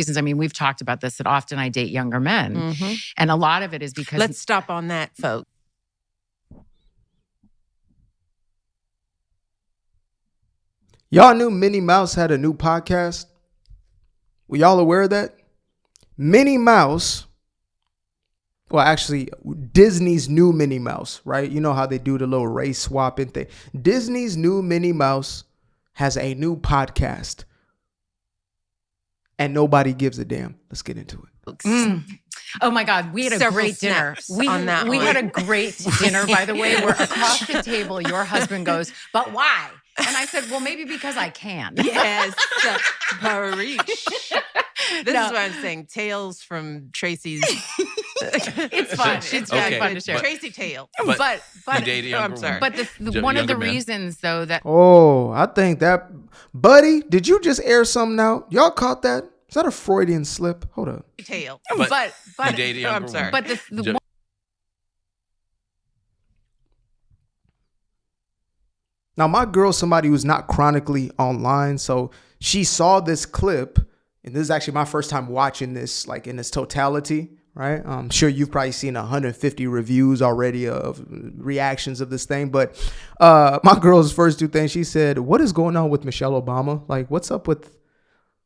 reasons. I mean, we've talked about this, that often I date younger men. Mm-hmm. And a lot of it is because... Let's stop on that, folks. Y'all knew Minnie Mouse had a new podcast? Were y'all aware of that? Minnie Mouse, well, actually, Disney's new Minnie Mouse, right? You know how they do the little race swapping thing. Disney's new Minnie Mouse has a new podcast. And nobody gives a damn. Let's get into it. Oh my God, we had a great dinner. We had a great dinner, by the way, where across the table, your husband goes, "But why?" And I said, "Well, maybe because I can." Yes, Parish. This is what I'm saying. Tales from Tracee's. It's fun. It's really fun to share. Tracee tales. But I'm sorry. But one of the reasons, though, that... Oh, I think that... Buddy, did you just air something out? Y'all caught that? Is that a Freudian slip? Hold up. Tale. But I'm sorry. But the Now, my girl's somebody who's not chronically online, so she saw this clip, and this is actually my first time watching this, like in its totality, right? I'm sure you've probably seen 150 reviews already of reactions of this thing, but my girl's first two things, she said, "What is going on with Michelle Obama? Like, what's up with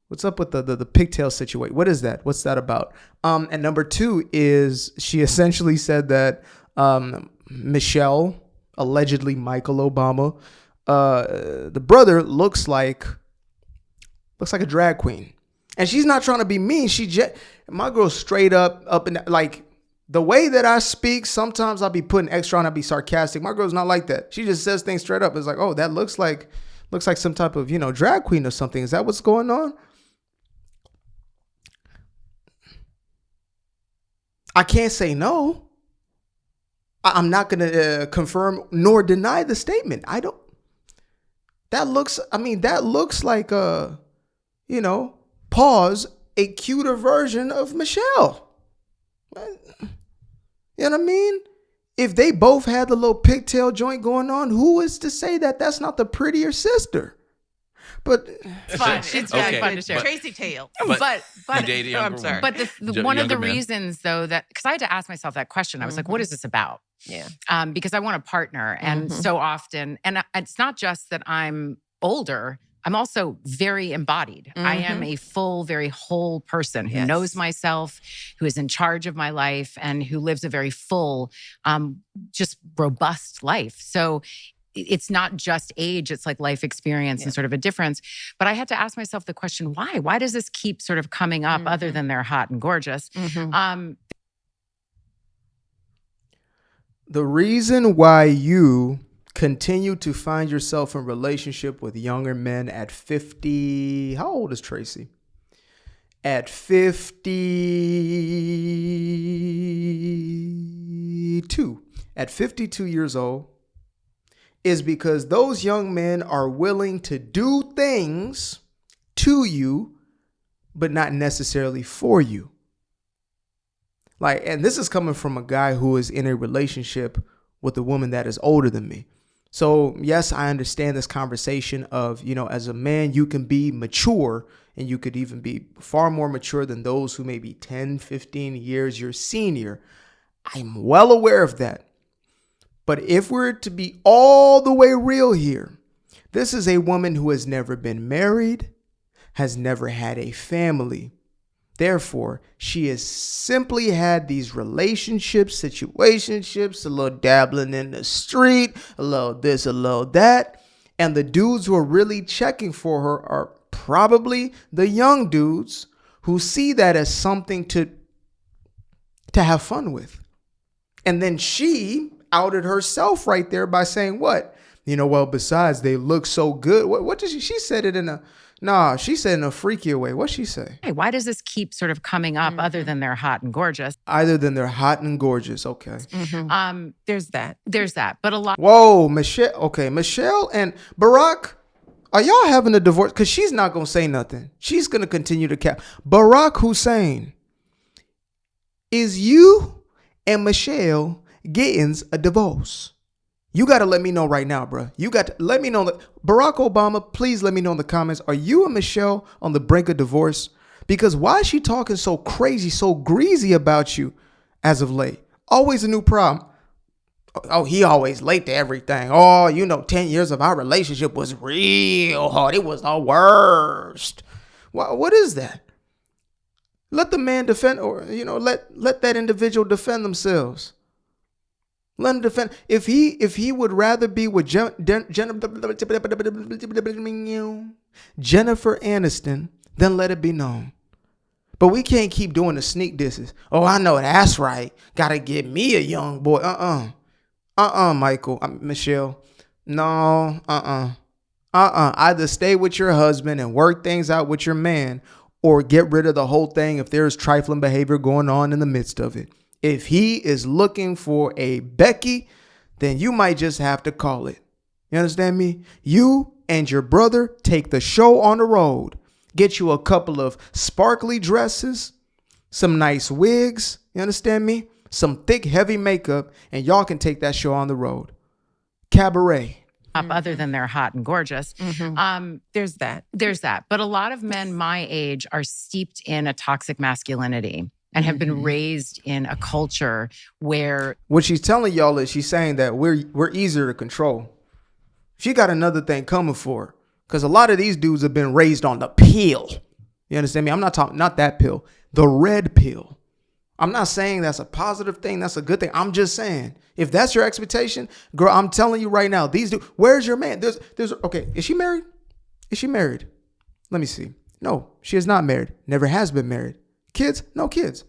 the pigtail situation? What is that? What's that about?" And number two is she essentially said that Michelle, allegedly Michael Obama, the brother looks like a drag queen. And she's not trying to be mean. My girl straight up and like the way that I speak, sometimes I'll be putting extra on, I'll be sarcastic. My girl's not like that. She just says things straight up. It's like, "Oh, that looks like some type of, drag queen or something. Is that what's going on?" I can't say no. I'm not going to confirm nor deny the statement. That looks like a cuter version of Michelle. You know what I mean? If they both had the little pigtail joint going on, who is to say that that's not the prettier sister? But it's fun. It's really fun to share. Tracee tale. But I'm sorry. But one of the reasons, though, that because I had to ask myself that question, I was like, "What is this about?" Yeah. Because I want a partner, and so often, and it's not just that I'm older. I'm also very embodied. I am a full, very whole person who knows myself, who is in charge of my life, and who lives a very full, just robust life. So it's not just age, it's like life experience and sort of a difference. But I had to ask myself the question, why? Why does this keep sort of coming up other than they're hot and gorgeous? The reason why you continue to find yourself in relationship with younger men at 50, how old is Tracee? At 52. At 52 years old, is because those young men are willing to do things to you, but not necessarily for you. Like, and this is coming from a guy who is in a relationship with a woman that is older than me. So yes, I understand this conversation of, as a man, you can be mature and you could even be far more mature than those who may be 10, 15 years your senior. I'm well aware of that. But if we're to be all the way real here, this is a woman who has never been married, has never had a family. Therefore, she has simply had these relationships, situationships, a little dabbling in the street, a little this, a little that. And the dudes who are really checking for her are probably the young dudes who see that as something to have fun with. And then she outed herself right there by saying what? Well, besides they look so good. What did she said it in a... Nah, she said in a freakier way. What'd she say? Hey, why does this keep sort of coming up other than they're hot and gorgeous? Other than they're hot and gorgeous. Okay. There's that. But a lot. Whoa, Michelle. Okay, Michelle and Barack, are y'all having a divorce? Because she's not going to say nothing. She's going to continue to cap. Barack Hussein, is you and Michelle getting a divorce? You got to let me know right now, bro. You got to let me know. Barack Obama, please let me know in the comments. Are you and Michelle on the brink of divorce? Because why is she talking so crazy, so greasy about you as of late? Always a new problem. Oh, he always late to everything. Oh, 10 years of our relationship was real hard. It was the worst. What is that? Let the man defend, or, let that individual defend themselves. Let him defend. If he would rather be with Jennifer Aniston, then let it be known. But we can't keep doing the sneak disses. Oh, I know that's right. Gotta get me a young boy. Michelle. No, Either stay with your husband and work things out with your man, or get rid of the whole thing if there's trifling behavior going on in the midst of it. If he is looking for a Becky, then you might just have to call it. You understand me? You and your brother take the show on the road. Get you a couple of sparkly dresses, some nice wigs. You understand me? Some thick, heavy makeup, and y'all can take that show on the road. Cabaret. Other than they're hot and gorgeous. There's that. But a lot of men my age are steeped in a toxic masculinity and have been raised in a culture where... What she's telling y'all is she's saying that we're easier to control. She got another thing coming for her. Because a lot of these dudes have been raised on the pill. You understand me? I'm not talking, not that pill. The red pill. I'm not saying that's a positive thing. That's a good thing. I'm just saying, if that's your expectation, girl, I'm telling you right now, these dudes, where's your man? Okay, is she married? Is she married? Let me see. No, she is not married. Never has been married. Kids? No kids.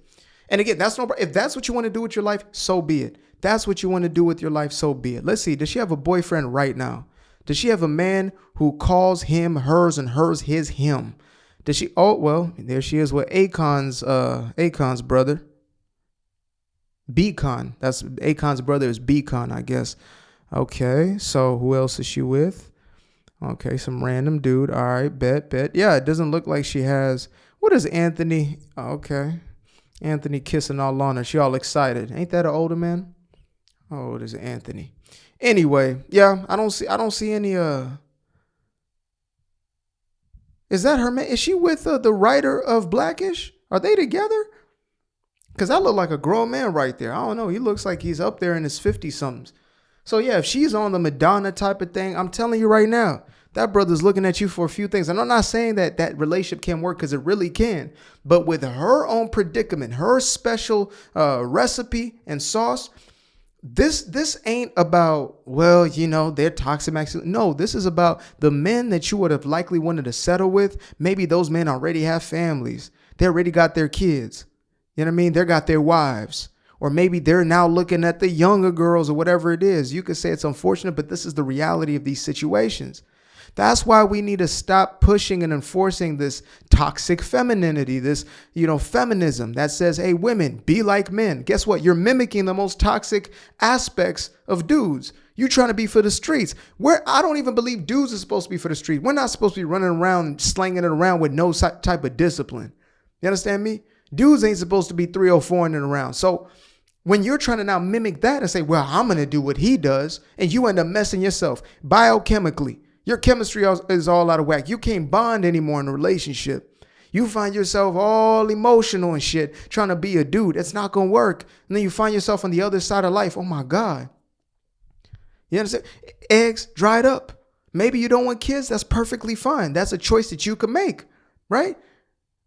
And again, if that's what you want to do with your life, so be it. That's what you want to do with your life, so be it. Let's see. Does she have a boyfriend right now? Does she have a man who calls him hers and hers his him? Does she? Oh, well, there she is with Akon's brother. Beacon. That's Akon's brother is Beacon, I guess. Okay, so who else is she with? Okay, some random dude. All right, bet. Yeah, it doesn't look like she has. What is Anthony? Okay, Anthony kissing all on her. She all excited. Ain't that an older man? Oh, it is Anthony. Anyway, yeah, I don't see any. Is that her man? Is she with the writer of Blackish? Are they together? Because that look like a grown man right there. I don't know. He looks like he's up there in his 50-somethings. So yeah, if she's on the Madonna type of thing, I'm telling you right now, that brother's looking at you for a few things. And I'm not saying that relationship can work, because it really can. But with her own predicament, her special recipe and sauce, this ain't about, well, they're toxic masculine. No, this is about the men that you would have likely wanted to settle with. Maybe those men already have families. They already got their kids. You know what I mean? They got their wives. Or maybe they're now looking at the younger girls or whatever it is. You could say it's unfortunate, but this is the reality of these situations. That's why we need to stop pushing and enforcing this toxic femininity, this, feminism that says, hey, women, be like men. Guess what? You're mimicking the most toxic aspects of dudes. You're trying to be for the streets. I don't even believe dudes are supposed to be for the street. We're not supposed to be running around and slanging it around with no type of discipline. You understand me? Dudes ain't supposed to be 304 and around. So when you're trying to now mimic that and say, well, I'm going to do what he does, and you end up messing yourself biochemically. Your chemistry is all out of whack. You can't bond anymore in a relationship. You find yourself all emotional and shit, trying to be a dude. It's not going to work. And then you find yourself on the other side of life. Oh my God. You understand? Eggs dried up. Maybe you don't want kids. That's perfectly fine. That's a choice that you can make, right?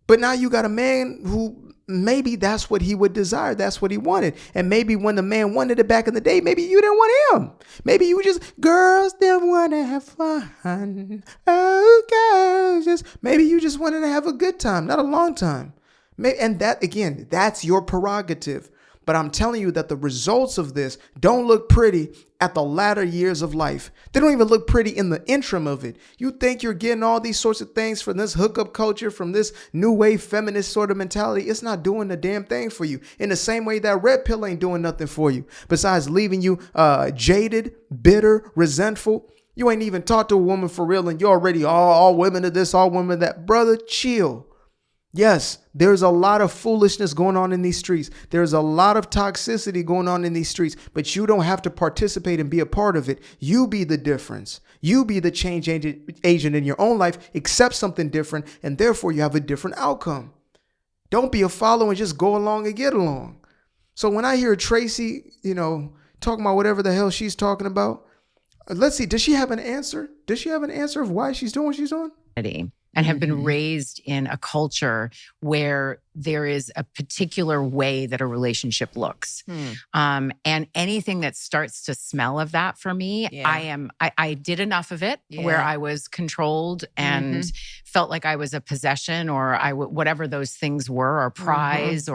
But now you got a man who maybe that's what he would desire. That's what he wanted. And maybe when the man wanted it back in the day, maybe you didn't want him. Maybe you girls didn't want to have fun. Oh, girls, maybe you just wanted to have a good time, not a long time. And that, again, that's your prerogative. But I'm telling you that the results of this don't look pretty at the latter years of life. They don't even look pretty in the interim of it. You think you're getting all these sorts of things from this hookup culture, from this new wave feminist sort of mentality. It's not doing the damn thing for you. In the same way that red pill ain't doing nothing for you. Besides leaving you jaded, bitter, resentful. You ain't even talked to a woman for real, and you're already all women of this, all women of that. Brother, chill. Yes, there's a lot of foolishness going on in these streets. There's a lot of toxicity going on in these streets, but you don't have to participate and be a part of it. You be the difference. You be the change agent in your own life, accept something different, and therefore you have a different outcome. Don't be a follower and just go along and get along. So when I hear Tracee, talking about whatever the hell she's talking about, let's see, does she have an answer? Does she have an answer of why she's doing what she's doing? And have been raised in a culture where there is a particular way that a relationship looks. And anything that starts to smell of that for me, I did enough of it where I was controlled and felt like I was a possession or whatever those things were, or prize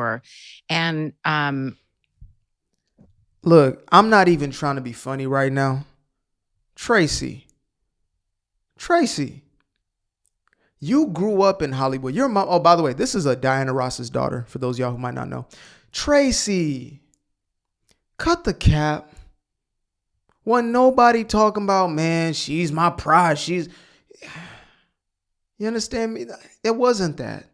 Look, I'm not even trying to be funny right now. Tracee, you grew up in Hollywood. Your mom, oh, by the way, this is Diana Ross's daughter, for those of y'all who might not know. Tracee, cut the cap. Wasn't nobody talking about, man, she's my prize. You understand me? It wasn't that.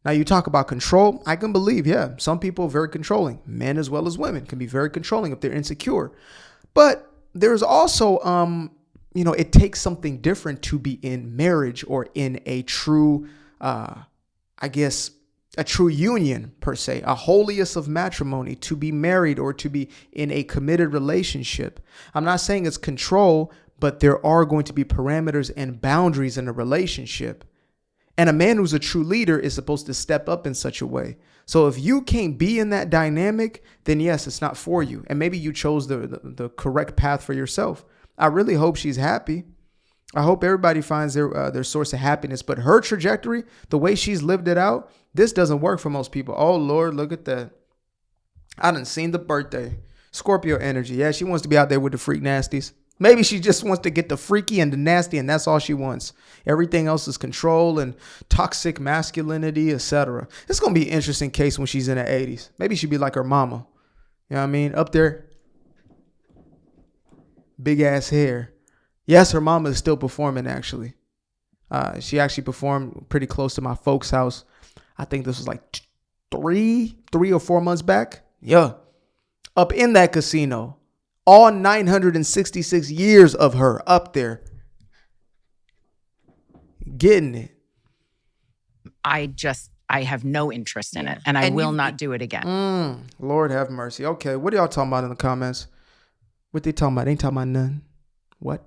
Now you talk about control. I can believe, some people are very controlling. Men as well as women can be very controlling if they're insecure. But there's also, it takes something different to be in marriage or in a true, a true union per se, a holiest of matrimony, to be married or to be in a committed relationship. I'm not saying it's control, but there are going to be parameters and boundaries in a relationship. And a man who's a true leader is supposed to step up in such a way. So if you can't be in that dynamic, then yes, it's not for you. And maybe you chose the correct path for yourself. I really hope she's happy. I hope everybody finds their source of happiness. But her trajectory, the way she's lived it out, this doesn't work for most people. Oh, Lord, look at that. I done seen the birthday. Scorpio energy. Yeah, she wants to be out there with the freak nasties. Maybe she just wants to get the freaky and the nasty, and that's all she wants. Everything else is control and toxic masculinity, etc. It's going to be an interesting case when she's in her 80s. Maybe she'd be like her mama. You know what I mean? Up there. Big ass hair. Yes, her mama is still performing, actually. She actually performed pretty close to my folks' house. I think this was like 3 or 4 months back. Yeah. Up in that casino. All 966 years of her up there. Getting it. I have no interest in it, and I will not do it again. Lord have mercy. Okay, what are y'all talking about in the comments? What they talking about? They ain't talking about none. What?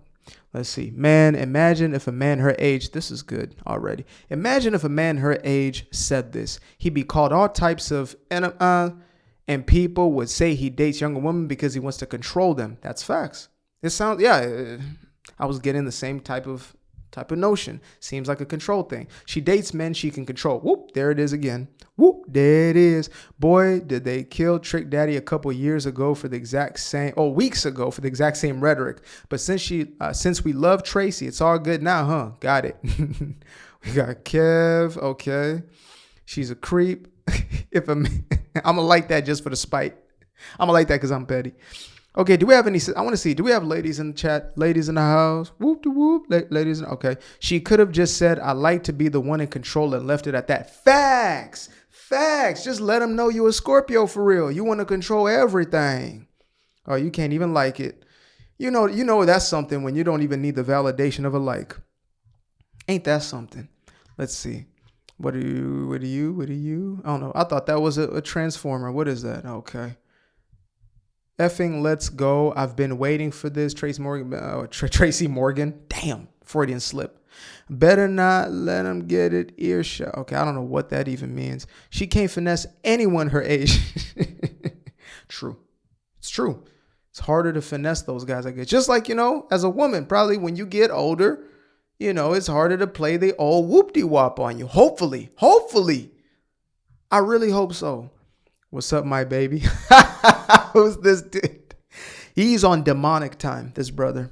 Let's see. Man, imagine if a man her age, this is good already. Imagine if a man her age said this. He'd be called all types of, and people would say he dates younger women because he wants to control them. That's facts. It sounds, I was getting the same type of notion. Seems like a control thing. She dates men she can control. Whoop, there it is again. Whoop, there it is. Boy, did they kill Trick Daddy a couple years ago for the exact same, weeks ago for the exact same rhetoric. But since we love Tracee, it's all good now, huh? Got it. We got Kev. Okay. She's a creep. I'm gonna like that just for the spite. I'm gonna like that because I'm petty. Okay, do we have any? I want to see. Do we have ladies in the chat? Ladies in the house? Whoop de whoop. Ladies. Okay. She could have just said, "I like to be the one in control," and left it at that. Facts. Just let them know you a Scorpio for real. You want to control everything. Oh, you can't even like it. You know that's something when you don't even need the validation of a like. Ain't that something? Let's see. What are you? I don't know. I thought that was a transformer. What is that? Okay. Effing let's go. I've been waiting for this. Tracee Morgan. Damn. Freudian slip. Better not let him get it earshot. Okay. I don't know what that even means. She can't finesse anyone her age. True. It's true. It's harder to finesse those guys, I guess. Just like, as a woman, probably when you get older, it's harder to play the old whoop-de-wop on you. Hopefully. I really hope so. What's up, my baby? Who's this dude? He's on demonic time, this brother.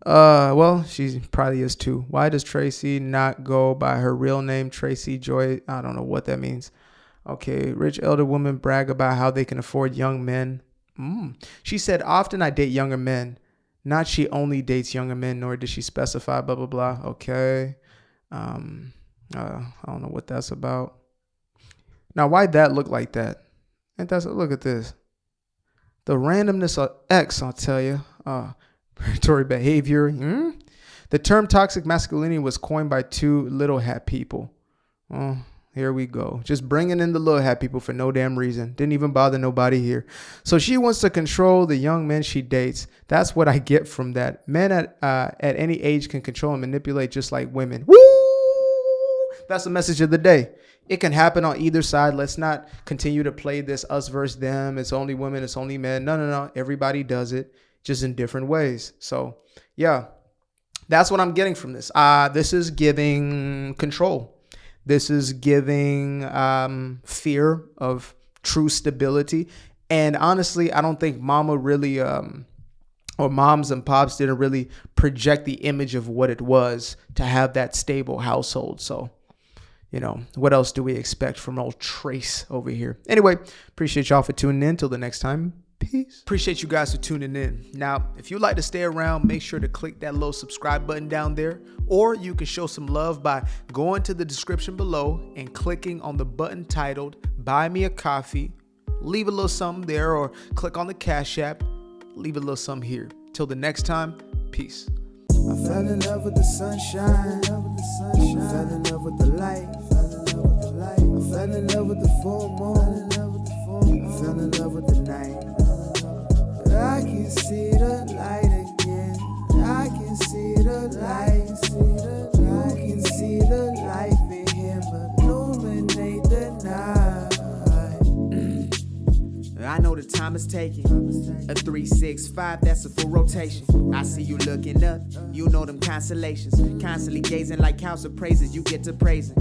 Well, she probably is too. Why does Tracee not go by her real name, Tracee Joy? I don't know what that means. Okay, rich elder women brag about how they can afford young men. She said, often I date younger men. Not she only dates younger men, nor does she specify, blah, blah, blah. Okay. I don't know what that's about. Now, why'd that look like that? Look at this. The randomness of X, I'll tell you. Predatory behavior. The term toxic masculinity was coined by two little hat people. Oh, here we go. Just bringing in the little hat people for no damn reason. Didn't even bother nobody here. So she wants to control the young men she dates. That's what I get from that. Men at any age can control and manipulate just like women. Woo! That's the message of the day. It can happen on either side. Let's not continue to play this us versus them. It's only women. It's only men. No. Everybody does it, just in different ways. So, yeah, that's what I'm getting from this. This is giving control. This is giving fear of true stability. And honestly, I don't think mama really, or moms and pops didn't really project the image of what it was to have that stable household. So, what else do we expect from old Tracee over here? Anyway, appreciate y'all for tuning in. Till the next time. Peace. Appreciate you guys for tuning in. Now, if you'd like to stay around, make sure to click that little subscribe button down there, or you can show some love by going to the description below and clicking on the button titled Buy Me a Coffee. Leave a little something there, or click on the Cash App. Leave a little something here. Till the next time, peace. I fell in love with the sunshine. I fell in love with the light. I fell in love with the full moon. I fell in love with the night. I can see the light again. I can see the light. You can see the life in him illuminate the night. I know the time is taking. A 365, that's a full rotation. I see you looking up, you know them constellations. Constantly gazing like house of praises, you get to praising.